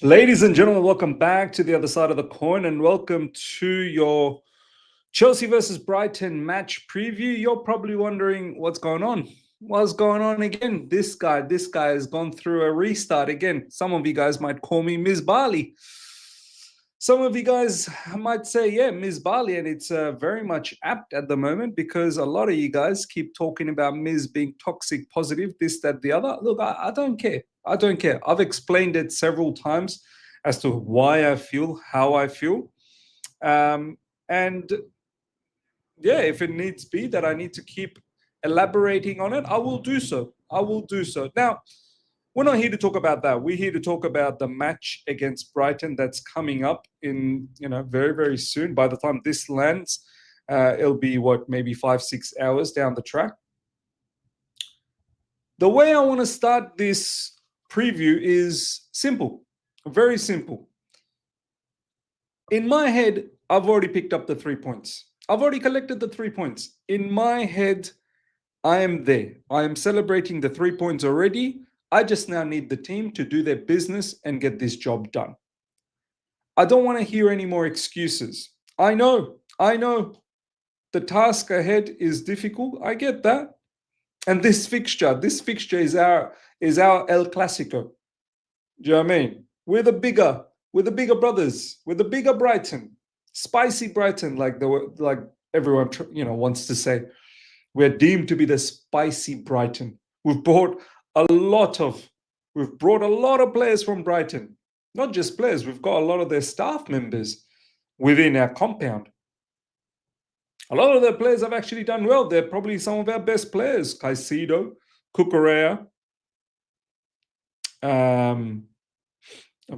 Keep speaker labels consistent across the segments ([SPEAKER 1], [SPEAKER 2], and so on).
[SPEAKER 1] Ladies and gentlemen, welcome back to the other side of the coin and welcome to your Chelsea versus Brighton match preview. You're probably wondering what's going on. What's going on again? This guy has gone through a restart again. Some of you guys might call me Ms. Barley. Some of you guys might say, yeah, Ms. Barley, and it's very much apt at the moment because a lot of you guys keep talking about Ms. being toxic positive, this, that, the other. Look, I don't care. I don't care. I've explained it several times as to why I feel, how I feel. And yeah, if it needs be that I need to keep elaborating on it, I will do so. I will do so. Now, we're not here to talk about that. We're here to talk about the match against Brighton that's coming up in, very, very soon. By the time this lands, it'll be maybe 5-6 hours down the track. The way I want to start this preview is simple, very simple. In my head, I've already picked up the 3 points. I've already collected the 3 points. In my head, I am there. I am celebrating the 3 points already. I just now need the team to do their business and get this job done. I don't want to hear any more excuses. I know the task ahead is difficult. I get that. And this fixture is our El Clasico. Do you know what I mean? We're the bigger brothers. We're the bigger Brighton. Spicy Brighton, like everyone wants to say. We're deemed to be the spicy Brighton. We've brought a lot of players from Brighton. Not just players, we've got a lot of their staff members within our compound. A lot of their players have actually done well. They're probably some of our best players. Caicedo, Cucurella, I'm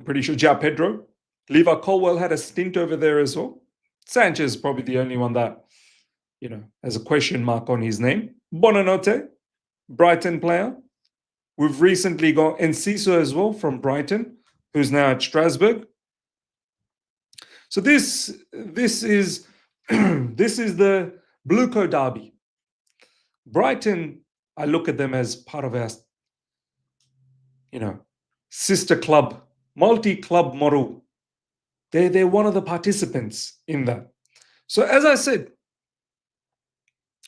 [SPEAKER 1] pretty sure João Pedro. Levi Colwell had a stint over there as well. Sanchez is probably the only one that, has a question mark on his name. Bonanote, Brighton player. We've recently got Enciso as well from Brighton, who's now at Strasbourg. So this is the Bluecoat derby. Brighton, I look at them as part of our, sister club, multi-club model. They're one of the participants in that. So as I said,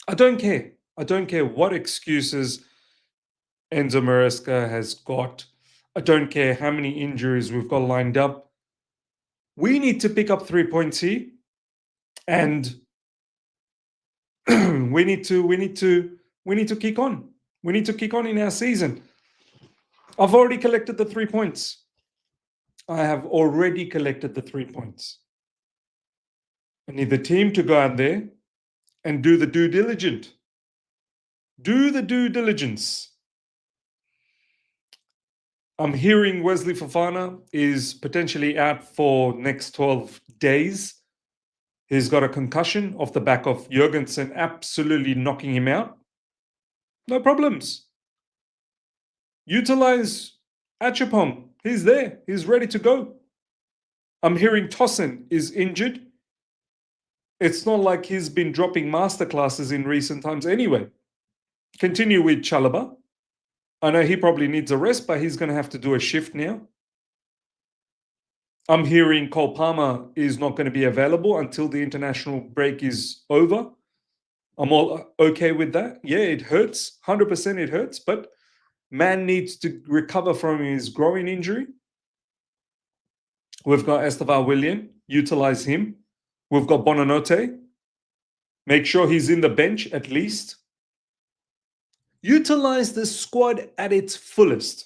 [SPEAKER 1] I don't care. I don't care what excuses Enzo Maresca has got. I don't care how many injuries we've got lined up. We need to pick up 3 points here, and we need to kick on. We need to kick on in our season. I've already collected the 3 points. I have already collected the 3 points. I need the team to go out there and do the due diligence. Do the due diligence. I'm hearing Wesley Fofana is potentially out for next 12 days. He's got a concussion off the back of Jurgensen absolutely knocking him out. No problems. Utilize Achapong. He's there. He's ready to go. I'm hearing Tosin is injured. It's not like he's been dropping masterclasses in recent times anyway. Continue with Chalobah. I know he probably needs a rest, but he's going to have to do a shift now. I'm hearing Cole Palmer is not going to be available until the international break is over. I'm all okay with that. Yeah, it hurts. 100% it hurts, but man needs to recover from his groin injury. We've got Estevan Willian. Utilize him. We've got Bonanote. Make sure he's in the bench at least. Utilize the squad at its fullest.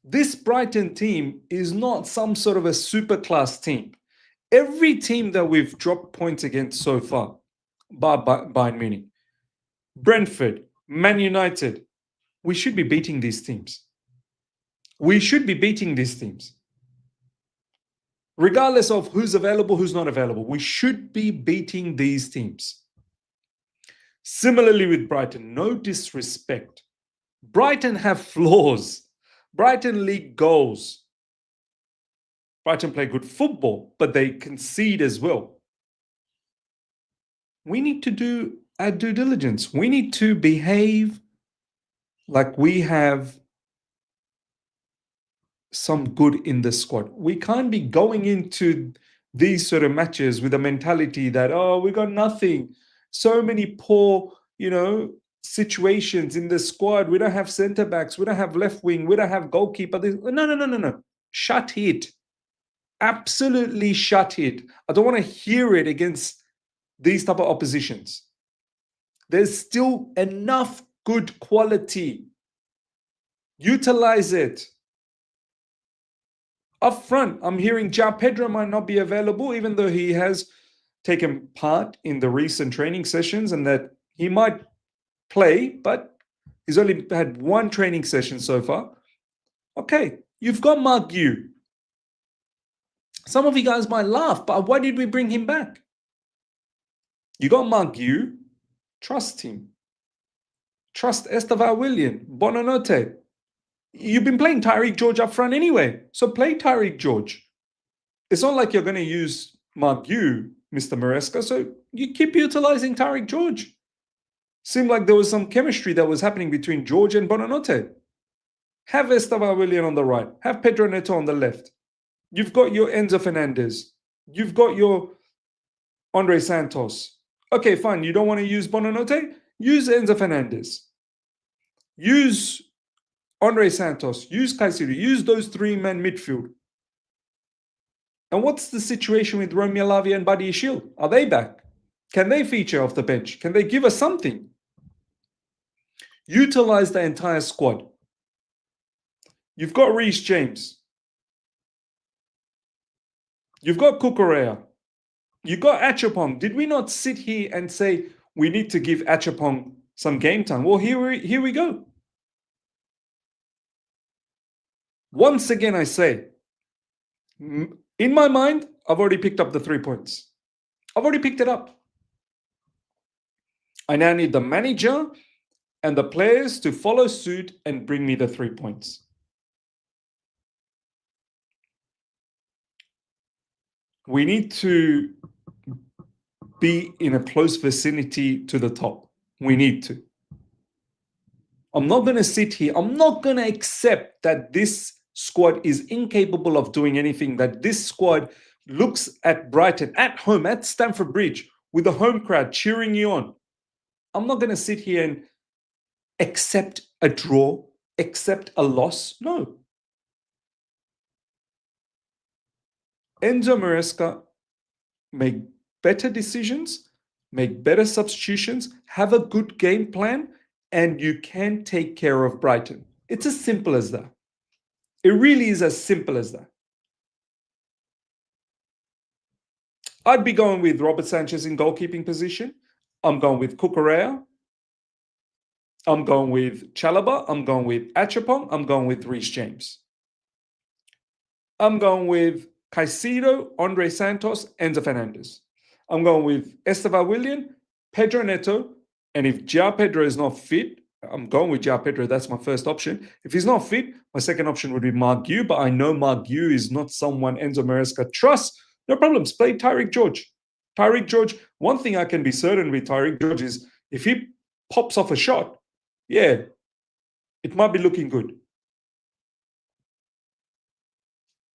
[SPEAKER 1] This Brighton team is not some sort of a super class team. Every team that we've dropped points against so far, Bayern Munich, Brentford, Man United, we should be beating these teams. We should be beating these teams. Regardless of who's available, who's not available, we should be beating these teams. Similarly with Brighton, no disrespect. Brighton have flaws. Brighton leak goals. Brighton play good football, but they concede as well. We need to do our due diligence. We need to behave like we have some good in the squad. We can't be going into these sort of matches with a mentality that, oh, we got nothing. So many poor, situations in the squad. We don't have centre backs. We don't have left wing. We don't have goalkeeper. No. Shut it. Absolutely shut it. I don't want to hear it against these type of oppositions. There's still enough good quality. Utilize it. Up front, I'm hearing João Pedro might not be available, even though he has taken part in the recent training sessions and that he might play, but he's only had one training session so far. Okay, you've got Mark Yu. Some of you guys might laugh, but why did we bring him back? You got Mark Yu, trust him. Trust Estevan Willian, Bonanote. You've been playing Tyreek George up front anyway, so play Tyreek George. It's not like you're going to use Mark Yu, Mr. Maresca, so you keep utilizing Tyreek George. Seemed like there was some chemistry that was happening between George and Bonanote. Have Estevan Willian on the right. Have Pedro Neto on the left. You've got your Enzo Fernandez. You've got your Andre Santos. Okay, fine. You don't want to use Bonanote? Use Enzo Fernandez. Use Andre Santos. Use Caicedo. Use those three-man midfield. And what's the situation with Romeo Lavia and Buddy Ishil? Are they back? Can they feature off the bench? Can they give us something? Utilize the entire squad. You've got Reece James. You've got Kukurea. You've got Achapong. Did we not sit here and say we need to give Achapong some game time? Well, here we go. Once again, I say, in my mind, I've already picked up the 3 points. I've already picked it up. I now need the manager and the players to follow suit and bring me the 3 points. We need to be in a close vicinity to the top. We need to. I'm not going to sit here. I'm not going to accept that this squad is incapable of doing anything, that this squad looks at Brighton, at home, at Stamford Bridge, with the home crowd cheering you on. I'm not going to sit here and accept a draw, accept a loss. No. Enzo Maresca make better decisions, make better substitutions, have a good game plan, and you can take care of Brighton. It's as simple as that. It really is as simple as that. I'd be going with Robert Sanchez in goalkeeping position. I'm going with Kukurea. I'm going with Chalobah. I'm going with Achapong. I'm going with Reece James. I'm going with Caicedo, Andre Santos, Enzo Fernandez. I'm going with Estevan Willian, Pedro Neto, and if João Pedro is not fit, I'm going with João Pedro. That's my first option. If he's not fit, my second option would be Mark Yu, but I know Mark Yu is not someone Enzo Maresca trusts. No problems. Play Tyreek George. Tyreek George, one thing I can be certain with Tyreek George is if he pops off a shot, yeah, it might be looking good.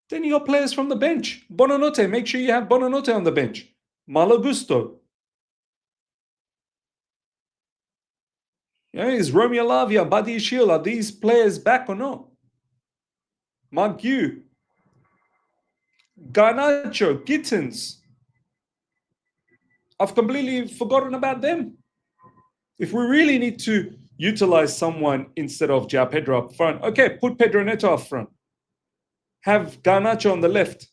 [SPEAKER 1] Then you got players from the bench. Bonanote, make sure you have Bonanote on the bench. Malo Gusto. Yeah, is Romeo Lavia, Buddy Ishil, are these players back or not? Mark Yu, Garnacho, Gittins. I've completely forgotten about them. If we really need to utilize someone instead of João Pedro up front, okay, put Pedro Neto up front. Have Garnacho on the left.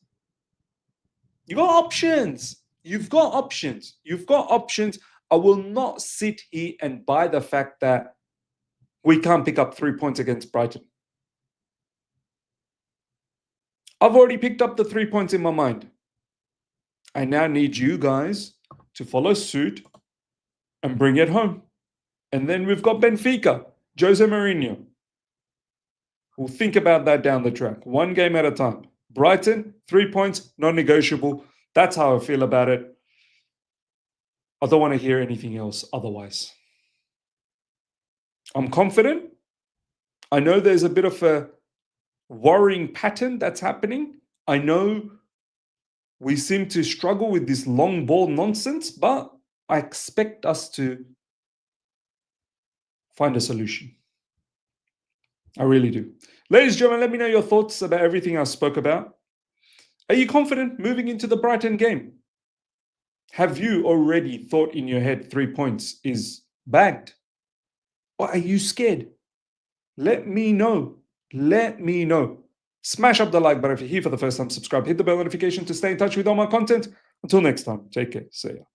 [SPEAKER 1] You got options. You've got options. You've got options. I will not sit here and buy the fact that we can't pick up 3 points against Brighton. I've already picked up the 3 points in my mind. I now need you guys to follow suit and bring it home. And then we've got Benfica, Jose Mourinho. We'll think about that down the track, one game at a time. Brighton, 3 points, non-negotiable. That's how I feel about it. I don't want to hear anything else otherwise. I'm confident. I know there's a bit of a worrying pattern that's happening. I know we seem to struggle with this long ball nonsense, but I expect us to find a solution. I really do. Ladies and gentlemen, let me know your thoughts about everything I spoke about. Are you confident moving into the Brighton game? Have you already thought in your head 3 points is bagged? Or are you scared? Let me know. Let me know. Smash up the like button if you're here for the first time. Subscribe. Hit the bell notification to stay in touch with all my content. Until next time, take care. See ya.